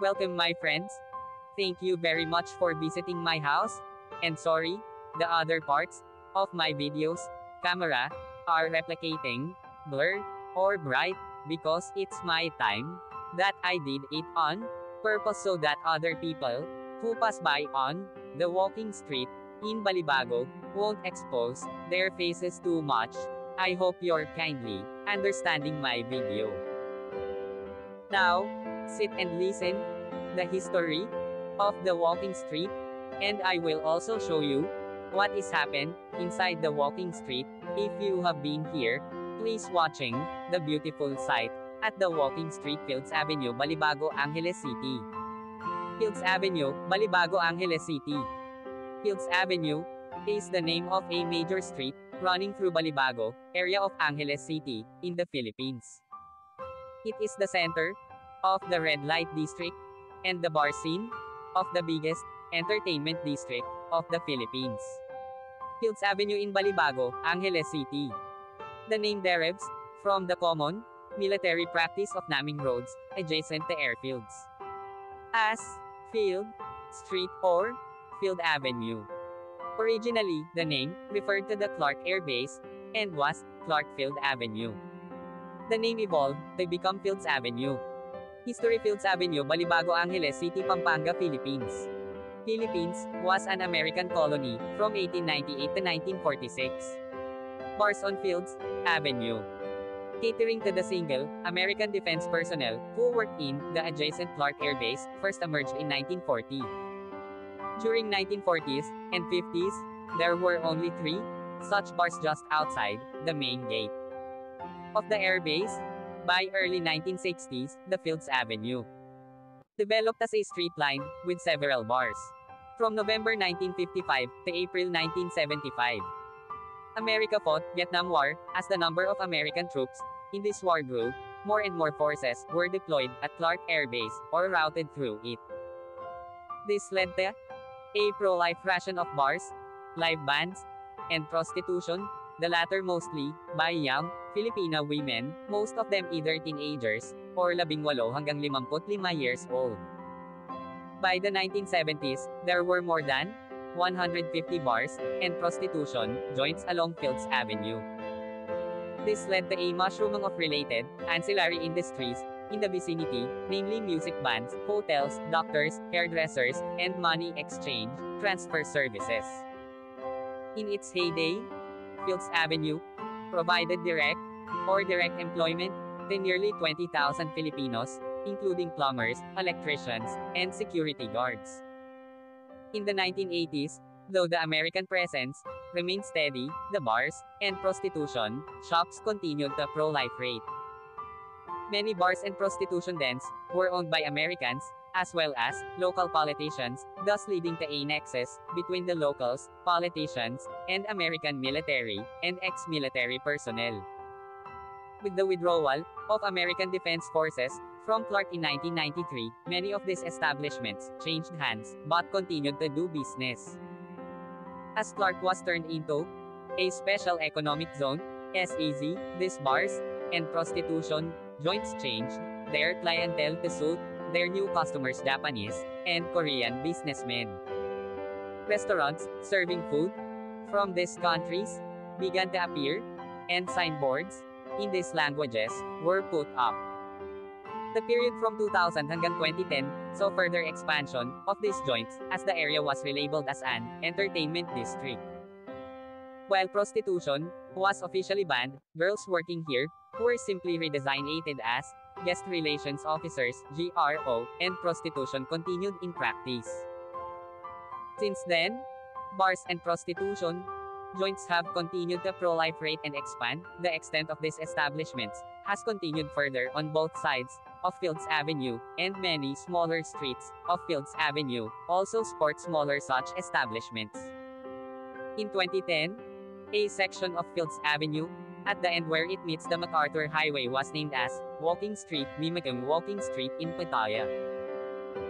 Welcome my friends. Thank you very much for visiting my house. And sorry, the other parts of my videos, camera, are replicating, blur, or bright, because it's my time that I did it on purpose so that other people who pass by on the walking street in Balibago won't expose their faces too much. I hope you're kindly understanding my video. Now, sit and listen the history of the walking street, and I will also show you what is happened inside the walking street. If you have been here, please watching the beautiful sight at the walking street Fields Avenue, Balibago, Angeles City. Fields Avenue, Balibago, Angeles City. Fields Avenue is the name of a major street running through Balibago area of Angeles City in the Philippines. It is the center of the red light district and the bar scene of the biggest entertainment district of the Philippines. Fields Avenue in Balibago, Angeles City. The name derives from the common military practice of naming roads adjacent to airfields as Field Street or Field Avenue. Originally, the name referred to the Clark Air Base and was Clark Field Avenue. The name evolved to become Fields Avenue. History. Fields Avenue, Balibago, Angeles City, Pampanga, Philippines. Philippines was an American colony from 1898 to 1946. Bars on Fields Avenue. Catering to the single American defense personnel who worked in the adjacent Clark Air Base first emerged in 1940. During 1940s and 50s, there were only 3 such bars just outside the main gate of the air base. By early 1960s, the Fields Avenue developed as a street line with several bars. From November 1955 to April 1975, America fought Vietnam War. As the number of American troops in this war grew, more and more forces were deployed at Clark Air Base or routed through it. This led to a proliferation of bars, live bands, and prostitution, the latter mostly by young Filipina women, most of them either teenagers or 18 hanggang 55 years old. By the 1970s, there were more than 150 bars and prostitution joints along Fields Avenue. This led to a mushrooming of related ancillary industries in the vicinity, namely music bands, hotels, doctors, hairdressers, and money exchange transfer services. In its heyday, Fields Avenue provided direct or direct employment to nearly 20,000 Filipinos, including plumbers, electricians, and security guards. In the 1980s, though the American presence remained steady, the bars and prostitution shops continued to proliferate. Many bars and prostitution dens were owned by Americans, as well as local politicians, thus leading to a nexus between the locals, politicians, and American military and ex-military personnel. With the withdrawal of American Defense Forces from Clark in 1993, many of these establishments changed hands, but continued to do business. As Clark was turned into a special economic zone, SEZ, these bars and prostitution joints changed their clientele to suit their new customers, Japanese and Korean businessmen. Restaurants serving food from these countries began to appear, and signboards in these languages were put up. The period from 2000 hanggang 2010 saw further expansion of these joints, as the area was relabeled as an entertainment district. While prostitution was officially banned, girls working here were simply redesignated as guest relations officers, GRO, and prostitution continued in practice. Since then, bars and prostitution joints have continued to proliferate and expand. The extent of these establishments has continued further on both sides of Fields Avenue, and many smaller streets of Fields Avenue also sport smaller such establishments. In 2010, a section of Fields Avenue, at the end where it meets the MacArthur Highway, was named as Walking Street, Mimikang Walking Street in Pattaya.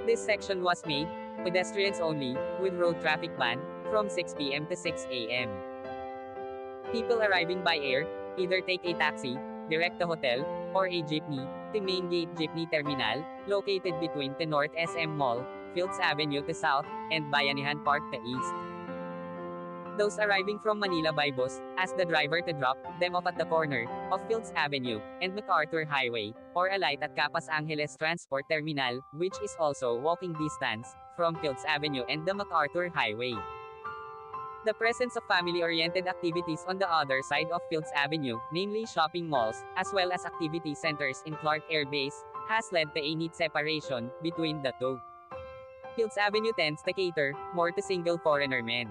This section was made pedestrians only, with road traffic ban from 6 p.m. to 6 a.m. People arriving by air either take a taxi direct to hotel or a jeepney The main gate jeepney terminal, located between the North SM Mall, Fields Avenue to south, and Bayanihan Park to east. Those arriving from Manila by bus, ask the driver to drop them off at the corner of Fields Avenue and MacArthur Highway, or alight at Capas Angeles Transport Terminal, which is also walking distance from Fields Avenue and the MacArthur Highway. The presence of family-oriented activities on the other side of Fields Avenue, namely shopping malls, as well as activity centers in Clark Air Base, has led to a neat separation between the two. Fields Avenue tends to cater more to single foreigner men.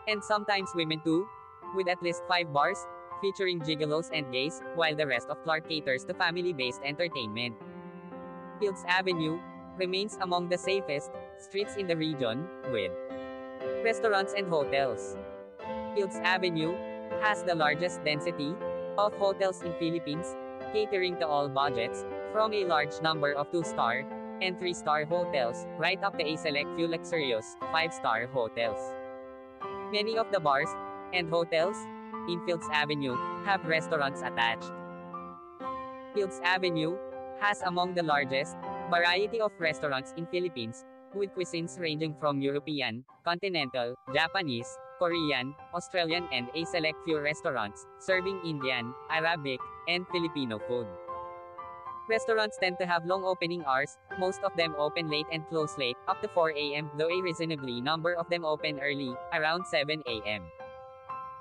And sometimes women too, with at least 5 bars, featuring gigolos and gays, while the rest of Clark caters to family-based entertainment. Fields Avenue remains among the safest streets in the region, with restaurants and hotels. Fields Avenue has the largest density of hotels in Philippines, catering to all budgets, from a large number of 2-star and 3-star hotels, right up to a select few luxurious 5-star hotels. Many of the bars and hotels in Fields Avenue have restaurants attached. Fields Avenue has among the largest variety of restaurants in Philippines, with cuisines ranging from European, continental, Japanese, Korean, Australian, and a select few restaurants serving Indian, Arabic, and Filipino food. Restaurants tend to have long opening hours, most of them open late and close late, up to 4 a.m., though a reasonably number of them open early, around 7 a.m.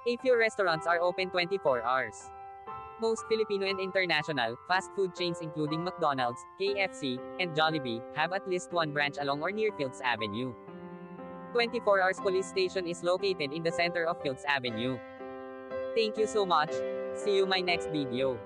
A few restaurants are open 24 hours. Most Filipino and international fast food chains including McDonald's, KFC, and Jollibee have at least one branch along or near Fields Avenue. 24 Hours Police Station is located in the center of Fields Avenue. Thank you so much. See you my next video.